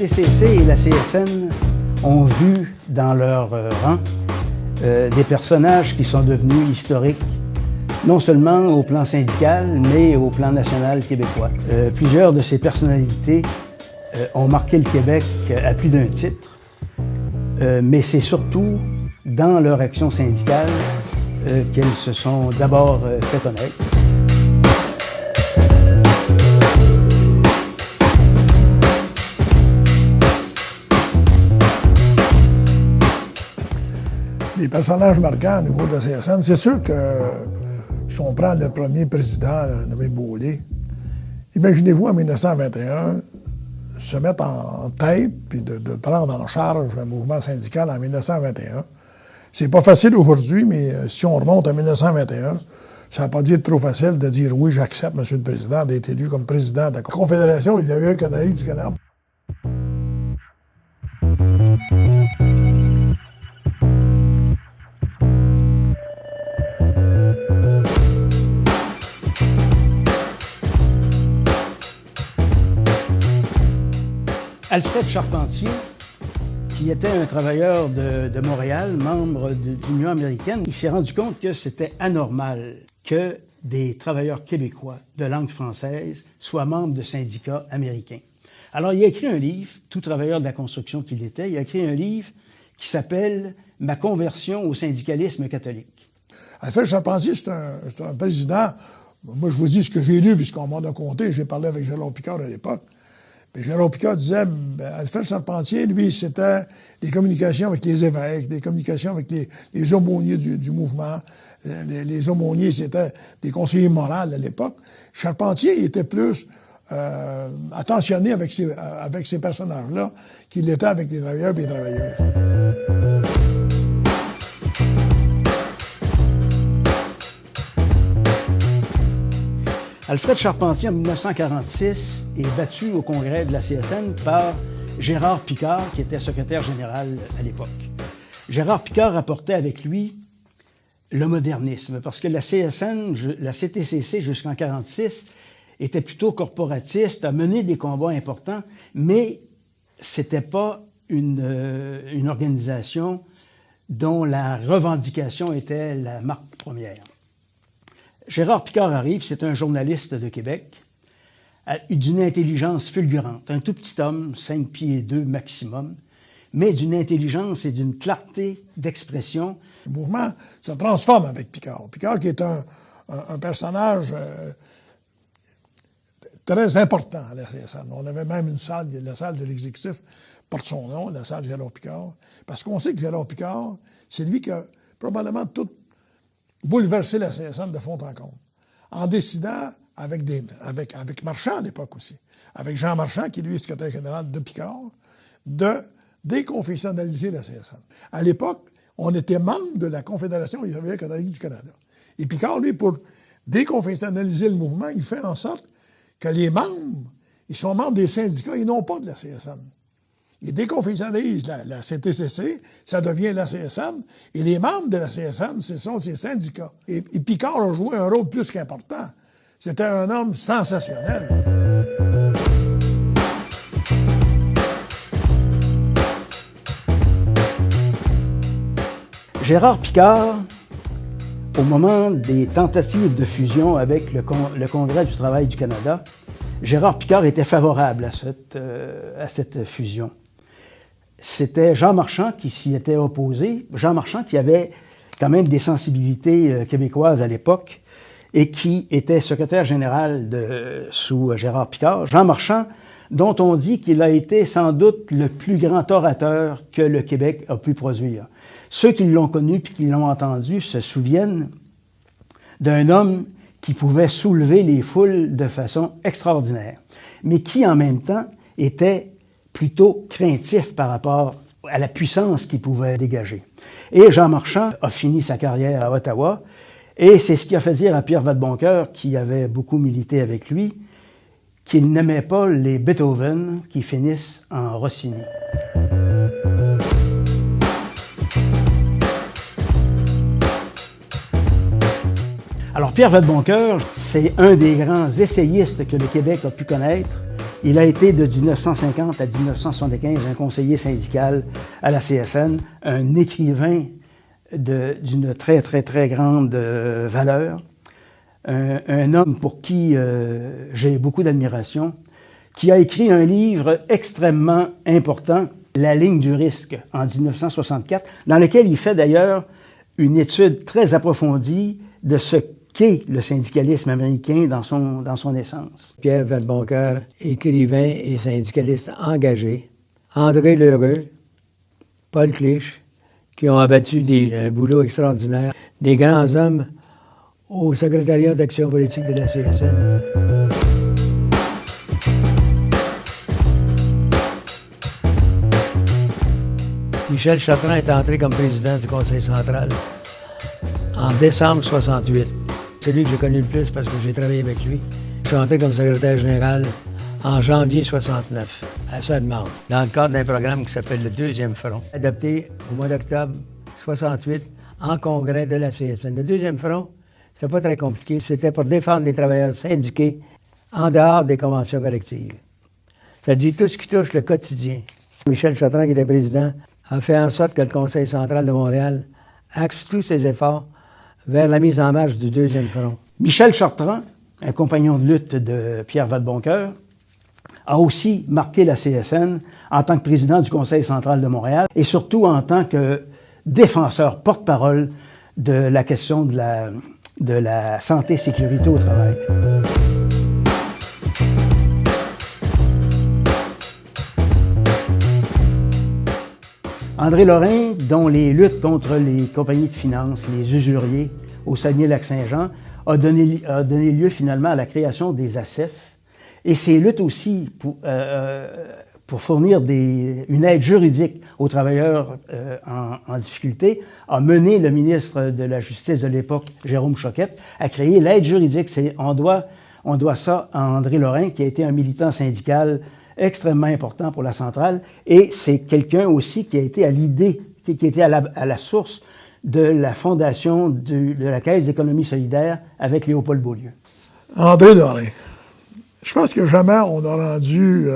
CTCC et la CSN ont vu dans leur rang des personnages qui sont devenus historiques, non seulement au plan syndical, mais au plan national québécois. Plusieurs de ces personnalités ont marqué le Québec à plus d'un titre, mais c'est surtout dans leur action syndicale qu'elles se sont d'abord fait connaître. Les personnages marquants au niveau de la CSN, c'est sûr que si on prend le premier président nommé Beaulieu, imaginez-vous en 1921 se mettre en tête puis de prendre en charge un mouvement syndical en 1921. C'est pas facile aujourd'hui, mais si on remonte à 1921, ça ne va pas dire trop facile de dire oui, j'accepte, M. le Président, d'être élu comme président de la Confédération des travailleurs canadiens du Canada. Alfred Charpentier, qui était un travailleur de Montréal, membre de l'Union américaine, il s'est rendu compte que c'était anormal que des travailleurs québécois de langue française soient membres de syndicats américains. Alors, il a écrit un livre, tout travailleur de la construction qu'il était, il a écrit un livre qui s'appelle « Ma conversion au syndicalisme catholique ». Alfred Charpentier, c'est un président, moi je vous dis ce que j'ai lu, puisqu'on m'en a compté, j'ai parlé avec Gérard Picard à l'époque. Puis Gérard Picard disait, Alfred Charpentier, lui, c'était des communications avec les évêques, des communications avec les aumôniers du mouvement. Les aumôniers, c'était des conseillers moraux à l'époque. Charpentier, il était plus attentionné avec ces personnages-là qu'il l'était avec les travailleurs et les travailleuses. Alfred Charpentier, en 1946, est battu au congrès de la CSN par Gérard Picard, qui était secrétaire général à l'époque. Gérard Picard apportait avec lui le modernisme, parce que la CSN, la CTCC jusqu'en 1946, était plutôt corporatiste, a mené des combats importants, mais c'était pas une organisation dont la revendication était la marque première. Gérard Picard arrive, c'est un journaliste de Québec, d'une intelligence fulgurante, un tout petit homme, 5 pieds 2 maximum, mais d'une intelligence et d'une clarté d'expression. Le mouvement se transforme avec Picard. Picard qui est un personnage très important à la CSN. On avait même une salle, la salle de l'exécutif porte son nom, la salle Gérard Picard, parce qu'on sait que Gérard Picard, c'est lui qui a probablement tout bouleversé la CSN de fond en comble, en décidant avec Marchand à l'époque aussi, avec Jean Marchand, qui lui est secrétaire général de Picard, de déconfessionnaliser la CSN. À l'époque, on était membre de la Confédération des travailleurs canadiens du Canada. Et Picard, lui, pour déconfessionnaliser le mouvement, il fait en sorte que les membres, ils sont membres des syndicats et non pas de la CSN. Il déconfessionnalise la CTCC, ça devient la CSN, et les membres de la CSN, ce sont ces syndicats. Et Picard a joué un rôle plus qu'important. C'était un homme sensationnel. Gérard Picard, au moment des tentatives de fusion avec le Congrès du travail du Canada, Gérard Picard était favorable à cette fusion. C'était Jean Marchand qui s'y était opposé. Jean Marchand qui avait quand même des sensibilités québécoises à l'époque et qui était secrétaire général sous Gérard Picard. Jean Marchand, dont on dit qu'il a été sans doute le plus grand orateur que le Québec a pu produire. Ceux qui l'ont connu et qui l'ont entendu se souviennent d'un homme qui pouvait soulever les foules de façon extraordinaire, mais qui en même temps était plutôt craintif par rapport à la puissance qu'il pouvait dégager. Et Jean Marchand a fini sa carrière à Ottawa, et c'est ce qui a fait dire à Pierre Vadeboncoeur, qui avait beaucoup milité avec lui, qu'il n'aimait pas les Beethoven qui finissent en Rossini. Alors Pierre Vadeboncoeur, c'est un des grands essayistes que le Québec a pu connaître. Il a été de 1950 à 1975 un conseiller syndical à la CSN, un écrivain d'une très, très, très grande valeur, un homme pour qui j'ai beaucoup d'admiration, qui a écrit un livre extrêmement important, La ligne du risque, en 1964, dans lequel il fait d'ailleurs une étude très approfondie de ce qu'est le syndicalisme américain dans son essence. Pierre Vadeboncoeur, écrivain et syndicaliste engagé, André Lheureux, Paul Clich, qui ont abattu un boulot extraordinaire, des grands hommes au secrétariat d'action politique de la CSN. Michel Chartrand est entré comme président du Conseil central en décembre 68. C'est lui que j'ai connu le plus parce que j'ai travaillé avec lui. Je suis entré comme secrétaire général en janvier 69, à sa demande, dans le cadre d'un programme qui s'appelle le Deuxième Front, adopté au mois d'octobre 68 en congrès de la CSN. Le Deuxième Front, c'est pas très compliqué, c'était pour défendre les travailleurs syndiqués en dehors des conventions collectives. Ça dit tout ce qui touche le quotidien. Michel Chartrand, qui était président, a fait en sorte que le Conseil central de Montréal axe tous ses efforts vers la mise en marche du Deuxième Front. Michel Chartrand, un compagnon de lutte de Pierre Vadeboncoeur, a aussi marqué la CSN en tant que président du Conseil central de Montréal et surtout en tant que défenseur porte-parole de la question de la santé et sécurité au travail. André Lorrain, dont les luttes contre les compagnies de finances, les usuriers au Saguenay-Lac-Saint-Jean, a donné lieu finalement à la création des ACEF. Et ces luttes aussi pour fournir une aide juridique aux travailleurs en difficulté a mené le ministre de la Justice de l'époque, Jérôme Choquette, à créer l'aide juridique. On doit ça à André Lorrain, qui a été un militant syndical extrêmement important pour la centrale, et c'est quelqu'un aussi qui a été à l'idée, qui était à la source de la fondation de la Caisse d'économie solidaire avec Léopold Beaulieu. André Lorrain. Je pense que jamais on a rendu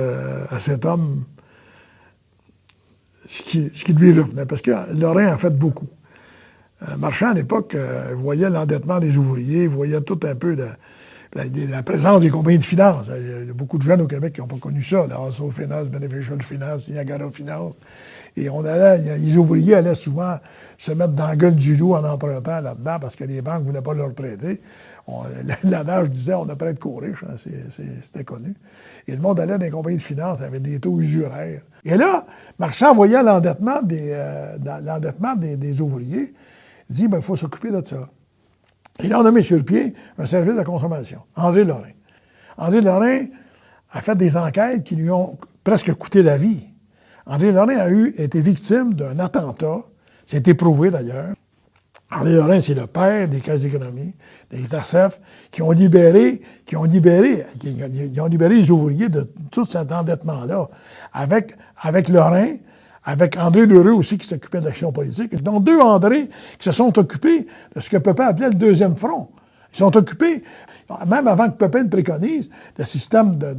à cet homme ce qui lui revenait, parce que Lorrain a fait beaucoup. Marchand, à l'époque, voyait l'endettement des ouvriers, voyait tout un peu la présence des compagnies de finances. Il y a beaucoup de jeunes au Québec qui n'ont pas connu ça. La Rosso Finance, Beneficial Finance, Niagara Finance. Et les ouvriers allaient souvent se mettre dans la gueule du loup en empruntant là-dedans parce que les banques ne voulaient pas leur prêter. L'adage disait on ne prête qu'aux riches, hein, c'était connu. Et le monde allait dans les compagnies de finances avec des taux usuraires. Et là, Marchand voyait l'endettement des ouvriers. Il dit il faut s'occuper de ça. Il a nommé sur pied un service de la consommation, André Lorrain. André Lorrain a fait des enquêtes qui lui ont presque coûté la vie. André Lorrain a été victime d'un attentat, c'est éprouvé d'ailleurs. André Lorrain, c'est le père des caisses d'économie, des ACEF, qui ont libéré les ouvriers de tout cet endettement-là. Avec Lorrain, avec André Lheureux aussi qui s'occupait de l'action politique. Donc, deux André qui se sont occupés de ce que Pepin appelait le Deuxième Front. Ils sont occupés, même avant que Pepin ne préconise, le système de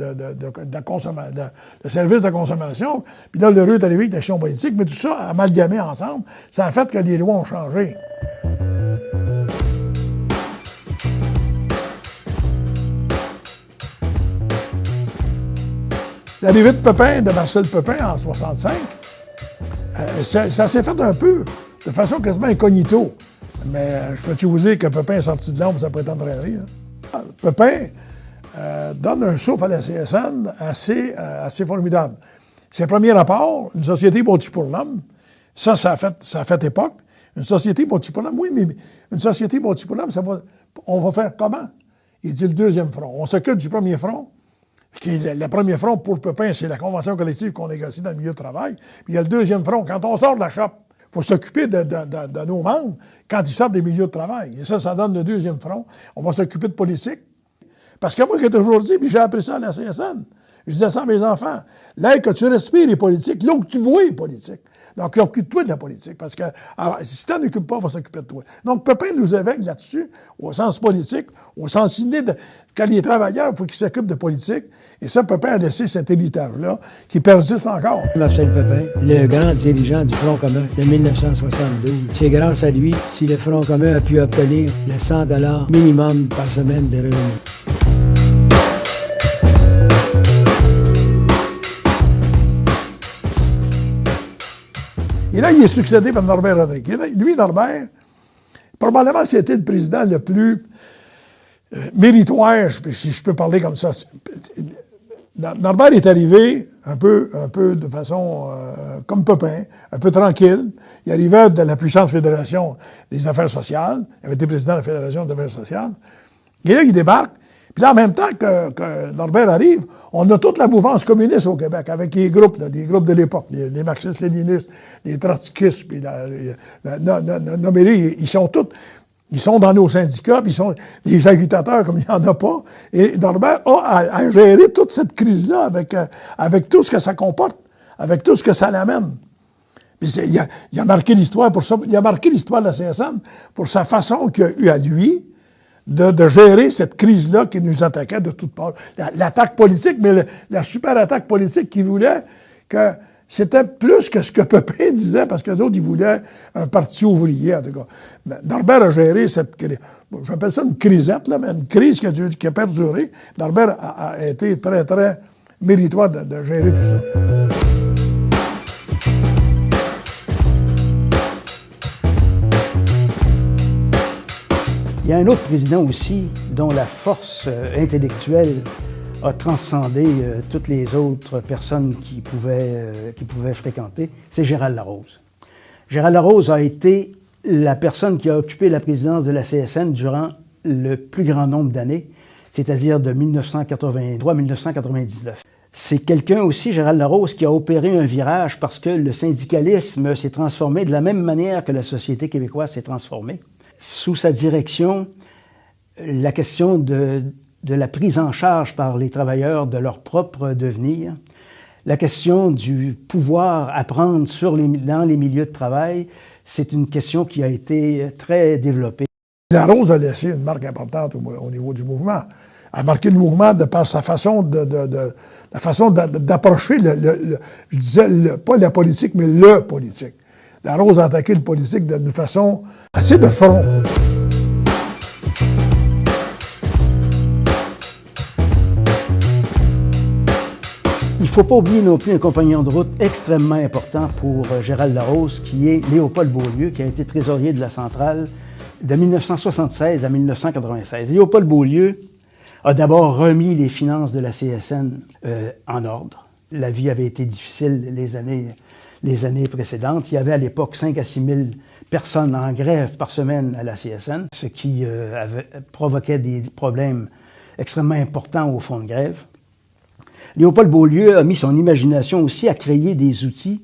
service de consommation. Puis là, Lheureux est arrivé avec l'action politique, mais tout ça, amalgamé ensemble, ça a fait que les lois ont changé. L'arrivée de Pepin, de Marcel Pepin en 1965, ça s'est fait un peu, de façon quasiment incognito. Mais je peux-tu vous dire que Pepin est sorti de l'ombre, ça prétendrait rien. Pepin donne un souffle à la CSN assez formidable. Ses premiers rapports, une société bâtie pour l'homme, ça a fait époque. Une société bâtie pour l'homme, oui, mais une société bâtie pour l'homme, on va faire comment? Il dit le Deuxième Front. On s'occupe du premier front. Le premier front pour Pepin, c'est la convention collective qu'on négocie dans le milieu de travail. Puis il y a le deuxième front. Quand on sort de la shop, il faut s'occuper de nos membres quand ils sortent des milieux de travail. Et ça donne le deuxième front. On va s'occuper de politique. Parce que moi, j'ai toujours dit, puis j'ai appris ça à la CSN, Je disais ça à mes enfants. L'air que tu respires est politique, l'eau que tu bois est politique. Donc, occupe-toi de la politique, parce que si tu n'en occupes pas, on va s'occuper de toi. Donc, Pépin nous éveille là-dessus, au sens politique, au sens idée de quand il est travailleur, il faut qu'il s'occupe de politique. Et ça, Pépin a laissé cet héritage-là, qui persiste encore. Marcel Pépin, le grand dirigeant du Front commun de 1972. C'est grâce à lui si le Front commun a pu obtenir le 100 $ minimum par semaine de revenus. Et là, il est succédé par Norbert Rodrigue. Lui, Norbert, probablement, c'était le président le plus méritoire, si je peux parler comme ça. Norbert est arrivé un peu de façon comme Pépin, un peu tranquille. Il arrivait de la puissante Fédération des affaires sociales. Il avait été président de la Fédération des affaires sociales. Et là, il débarque. Puis là, en même temps que Norbert arrive, on a toute la mouvance communiste au Québec, avec les groupes de l'époque, les marxistes-léninistes, les trotskistes, puis ils sont dans nos syndicats, puis ils sont des agitateurs comme il n'y en a pas. Et Norbert a géré toute cette crise-là avec tout ce que ça comporte, avec tout ce que ça l'amène. Puis il a marqué l'histoire pour ça. Il a marqué l'histoire de la CSN pour sa façon qu'il a eu à lui de gérer cette crise-là qui nous attaquait de toutes parts. L'attaque politique, mais la super attaque politique qui voulait que c'était plus que ce que Pépin disait, parce que les autres, ils voulaient un parti ouvrier, en tout cas. Mais Norbert a géré cette crise. J'appelle ça une crisette, là, mais une crise qui a perduré. Norbert a été très, très méritoire de gérer tout ça. Il y a un autre président aussi dont la force intellectuelle a transcendé toutes les autres personnes qui pouvaient fréquenter, c'est Gérald Larose. Gérald Larose a été la personne qui a occupé la présidence de la CSN durant le plus grand nombre d'années, c'est-à-dire de 1983 à 1999. C'est quelqu'un aussi, Gérald Larose, qui a opéré un virage parce que le syndicalisme s'est transformé de la même manière que la société québécoise s'est transformée. Sous sa direction, la question de la prise en charge par les travailleurs de leur propre devenir, la question du pouvoir à prendre dans les milieux de travail, c'est une question qui a été très développée. Larose a laissé une marque importante au niveau du mouvement. A marqué le mouvement de par sa façon d'approcher, je disais pas la politique, mais le politique. Larose a attaqué le politique d'une façon assez de front. Il ne faut pas oublier non plus un compagnon de route extrêmement important pour Gérald Larose, qui est Léopold Beaulieu, qui a été trésorier de la centrale de 1976 à 1996. Léopold Beaulieu a d'abord remis les finances de la CSN en ordre. La vie avait été difficile les années précédentes. Il y avait à l'époque 5 à 6 000 personnes en grève par semaine à la CSN, ce qui provoquait des problèmes extrêmement importants au fond de grève. Léopold Beaulieu a mis son imagination aussi à créer des outils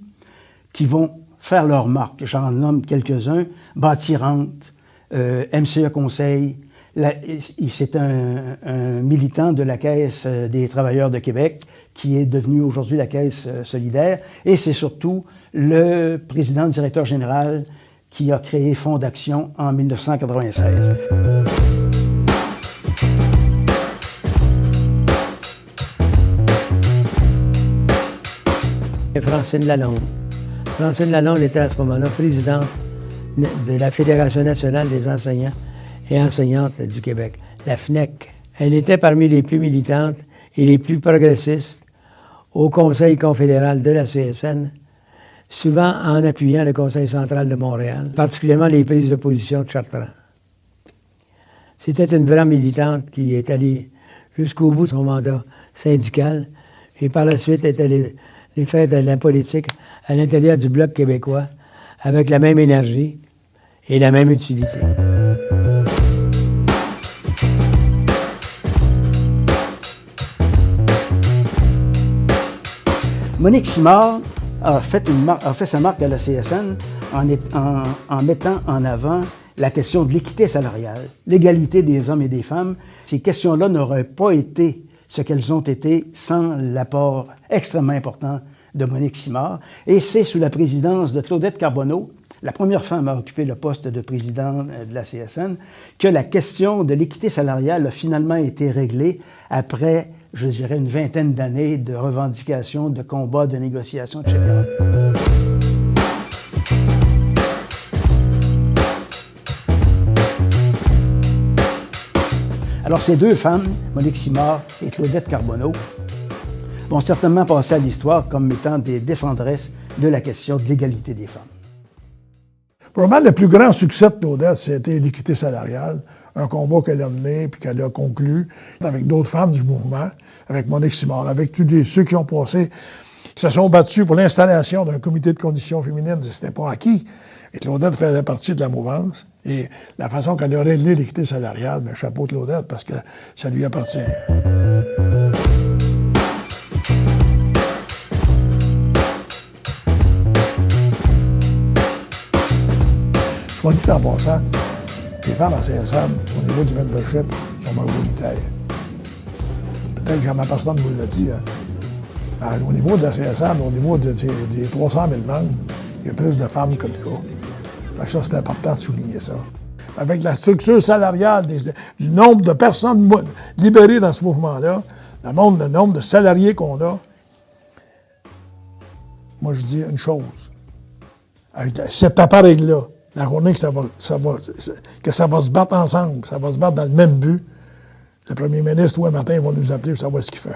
qui vont faire leur marque. J'en nomme quelques-uns. Bâtirante, MCE Conseil. C'est un militant de la Caisse des travailleurs de Québec qui est devenu aujourd'hui la Caisse solidaire. Et c'est surtout le président-directeur général qui a créé Fonds d'action en 1996. Francine Lalonde. Francine Lalonde était à ce moment-là présidente de la Fédération nationale des enseignants et enseignantes du Québec, la FNEC. Elle était parmi les plus militantes et les plus progressistes au Conseil confédéral de la CSN, souvent en appuyant le Conseil central de Montréal, particulièrement les prises de position de Chartrand. C'était une vraie militante qui est allée jusqu'au bout de son mandat syndical et par la suite est allée faire de la politique à l'intérieur du Bloc québécois avec la même énergie et la même utilité. Monique Simard a fait sa marque à la CSN en mettant en avant la question de l'équité salariale, l'égalité des hommes et des femmes. Ces questions-là n'auraient pas été ce qu'elles ont été sans l'apport extrêmement important de Monique Simard. Et c'est sous la présidence de Claudette Carbonneau, la première femme à occuper le poste de président de la CSN, que la question de l'équité salariale a finalement été réglée après, je dirais, une vingtaine d'années de revendications, de combats, de négociations, etc. Alors, ces deux femmes, Monique Simard et Claudette Carbonneau, vont certainement passer à l'histoire comme étant des défendresses de la question de l'égalité des femmes. Probablement, le plus grand succès de Claudette, c'était l'équité salariale, un combat qu'elle a mené puis qu'elle a conclu avec d'autres femmes du mouvement, avec Monique Simard, avec tous ceux qui ont passé, qui se sont battus pour l'installation d'un comité de conditions féminines. C'était pas acquis. Et Claudette faisait partie de la mouvance. Et la façon qu'elle a réglé l'équité salariale, mais chapeau Claudette, parce que ça lui appartient. Soit dit en passant, les femmes à CSN, au niveau du membership, sont majoritaires. Peut-être que jamais personne ne vous l'a dit. Hein. Au niveau de la CSN, au niveau des 300 000 membres, il y a plus de femmes que de gars. Fait que ça, c'est important de souligner ça. Avec la structure salariale du nombre de personnes libérées dans ce mouvement-là, le nombre de salariés qu'on a, moi je dis une chose. Avec cet appareil-là, la journée que ça va se battre ensemble, ça va se battre dans le même but, le premier ministre, tous les matins, il va nous appeler pour savoir ce qu'il fait.